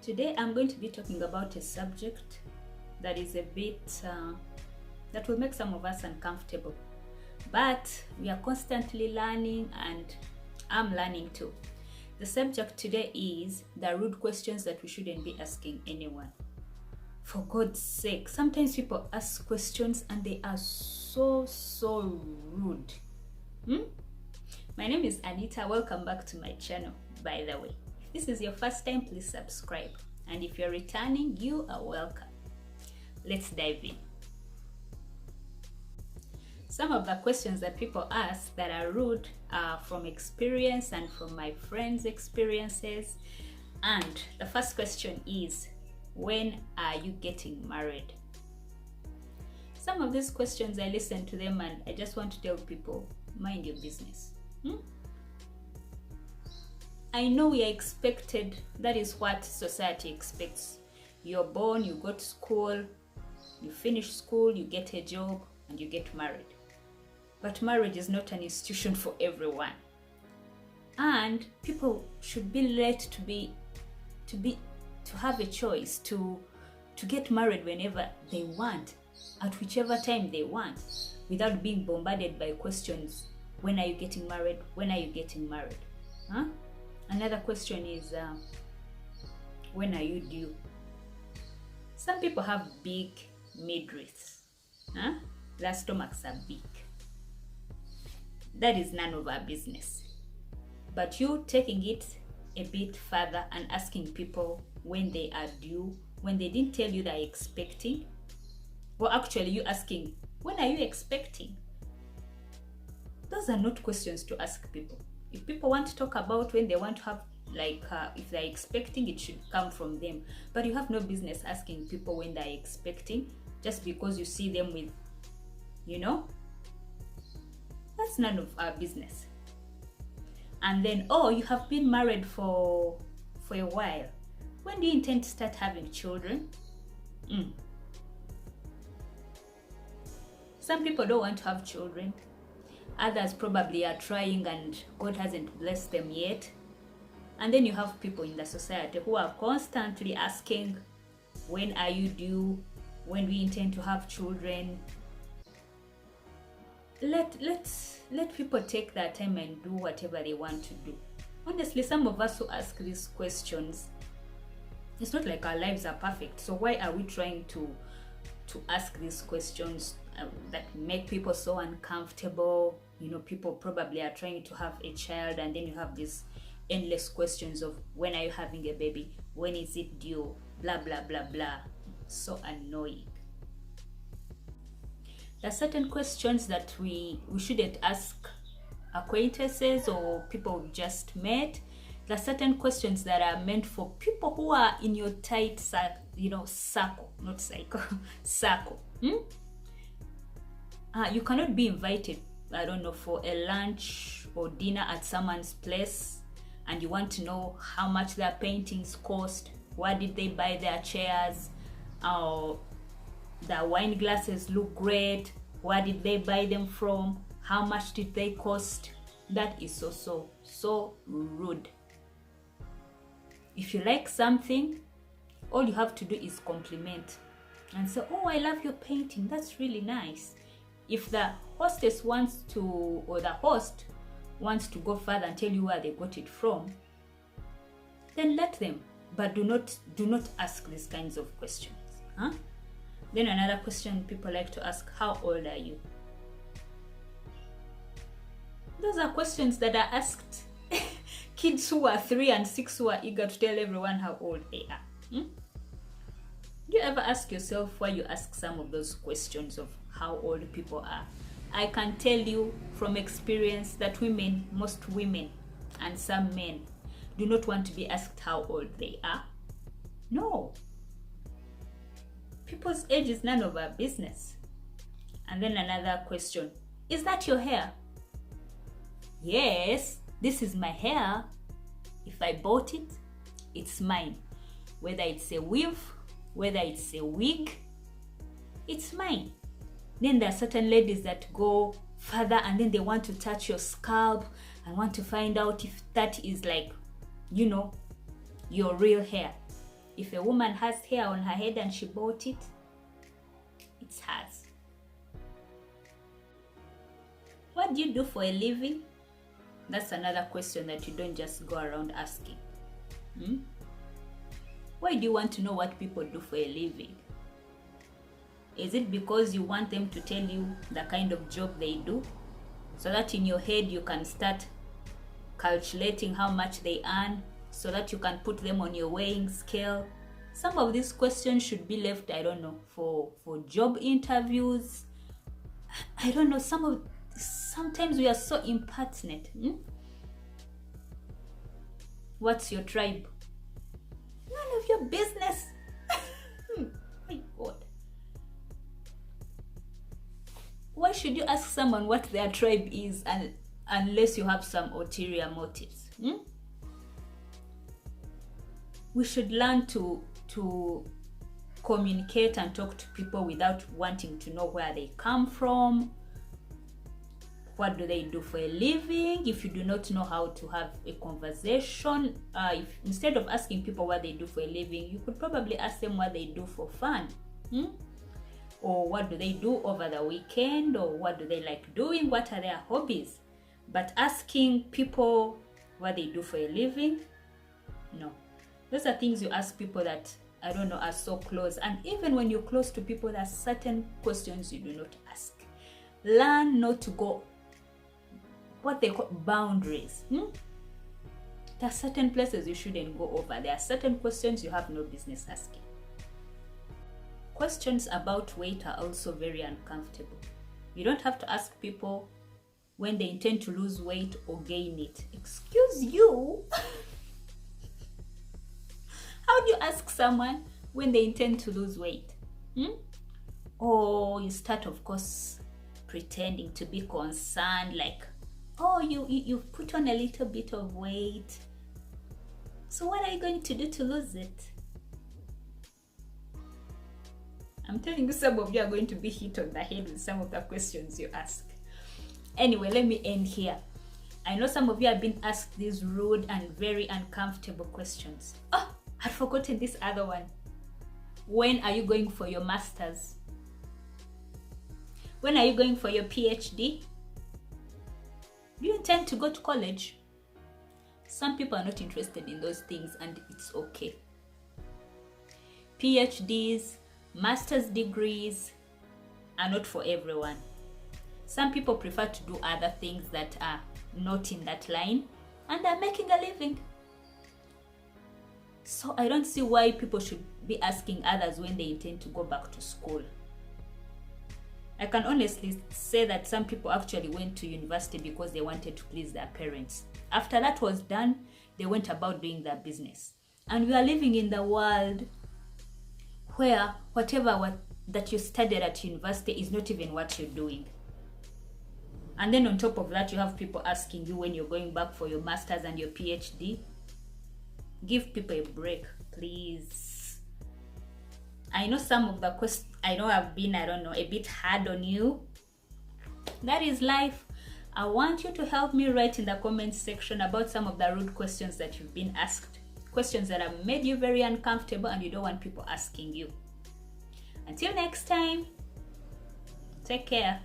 Today I'm going to be talking about a subject that is a bit, that will make some of us uncomfortable. But we are constantly learning, and I'm learning too. The subject today is the rude questions that we shouldn't be asking anyone. For God's sake, sometimes people ask questions and they are so rude. My name is Anita. Welcome back to my channel, by the way. If this is your first time, please subscribe. And if you're returning, you are welcome. Let's dive in. Some of the questions that people ask that are rude are from experience and from my friends' experiences. And the first question is, when are you getting married? Some of these questions, I listen to them and I just want to tell people, mind your business. I know we are expected, that is what society expects. You're born, you go to school, you finish school, you get a job, and you get married. But marriage is not an institution for everyone. And people should be let to have a choice to get married whenever they want, at whichever time they want, without being bombarded by questions. When are you getting married? When are you getting married? Another question is, when are you due? Some people have big midriffs. Their stomachs are big. That is none of our business. But you taking it a bit further and asking people when they are due, when they didn't tell you they're expecting, or actually you asking, when are you expecting? Those are not questions to ask people. If people want to talk about when they want to have, if they're expecting, it should come from them. But you have no business asking people when they're expecting, just because you see them with, that's none of our business. And then, you have been married for a while. When do you intend to start having children? Some people don't want to have children. Others probably are trying and God hasn't blessed them yet. And then you have people in the society who are constantly asking, when are you due? When we intend to have children? Let people take their time and do whatever they want to do. Honestly, some of us who ask these questions, it's not like our lives are perfect. So why are we trying to ask these questions that make people so uncomfortable? People probably are trying to have a child, and then you have these endless questions of, when are you having a baby? When is it due? Blah, blah, blah, blah. So annoying. There are certain questions that we shouldn't ask acquaintances or people we just met. There are certain questions that are meant for people who are in your tight circle, not cycle, circle. You cannot be invited, for a lunch or dinner at someone's place, and you want to know how much their paintings cost, where did they buy their chairs, their wine glasses look great, where did they buy them from, how much did they cost. That is so rude. If you like something, all you have to do is compliment and say, I love your painting, that's really nice. If the hostess wants to, or the host wants to go further and tell you where they got it from, then let them. But do not ask these kinds of questions. Then another question people like to ask, how old are you? Those are questions that are asked kids who are 3 and 6 who are eager to tell everyone how old they are. Do you ever ask yourself why you ask some of those questions of how old people are? I can tell you from experience that most women and some men do not want to be asked how old they are. No. People's age is none of our business. And then another question, is that your hair? Yes, this is my hair. If I bought it, it's mine. Whether it's a weave, whether it's a wig, it's mine. Then there are certain ladies that go further and then they want to touch your scalp and want to find out if that is your real hair. If a woman has hair on her head and she bought it, it's hers. What do you do for a living? That's another question that you don't just go around asking. Why do you want to know what people do for a living? Is it because you want them to tell you the kind of job they do, so that in your head you can start calculating how much they earn, so that you can put them on your weighing scale? Some of these questions should be left, I don't know, for job interviews. I don't know, sometimes we are so impertinent. What's your tribe? None of your business. My God. Why should you ask someone what their tribe is unless you have some ulterior motives? We should learn to communicate and talk to people without wanting to know where they come from. What do they do for a living? If you do not know how to have a conversation, instead of asking people what they do for a living, you could probably ask them what they do for fun. Or what do they do over the weekend? Or what do they like doing? What are their hobbies? But asking people what they do for a living, no. Those are things you ask people that, I don't know, are so close. And even when you're close to people, there are certain questions you do not ask. Learn not to go what they call boundaries. There are certain places you shouldn't go over. There are certain questions you have no business asking. Questions about weight are also very uncomfortable. You don't have to ask people when they intend to lose weight or gain it. Excuse you? How do you ask someone when they intend to lose weight? Or you start, of course, pretending to be concerned, like, oh, you've put on a little bit of weight. So what are you going to do to lose it? I'm telling you, some of you are going to be hit on the head with some of the questions you ask. Anyway, let me end here. I know some of you have been asked these rude and very uncomfortable questions. Oh, I'd forgotten this other one. When are you going for your master's? When are you going for your PhD? Do you intend to go to college? Some people are not interested in those things, and it's okay. PhDs, master's degrees are not for everyone. Some people prefer to do other things that are not in that line, and they're making a living. So I don't see why people should be asking others when they intend to go back to school. I can honestly say that some people actually went to university because they wanted to please their parents. After that was done, they went about doing their business. And we are living in the world where whatever that you studied at university is not even what you're doing. And then on top of that, you have people asking you when you're going back for your master's and your PhD. Give people a break, please. I know some of the questions, I know I've been, a bit hard on you. That is life. I want you to help me write in the comments section about some of the rude questions that you've been asked. Questions that have made you very uncomfortable and you don't want people asking you. Until next time, take care.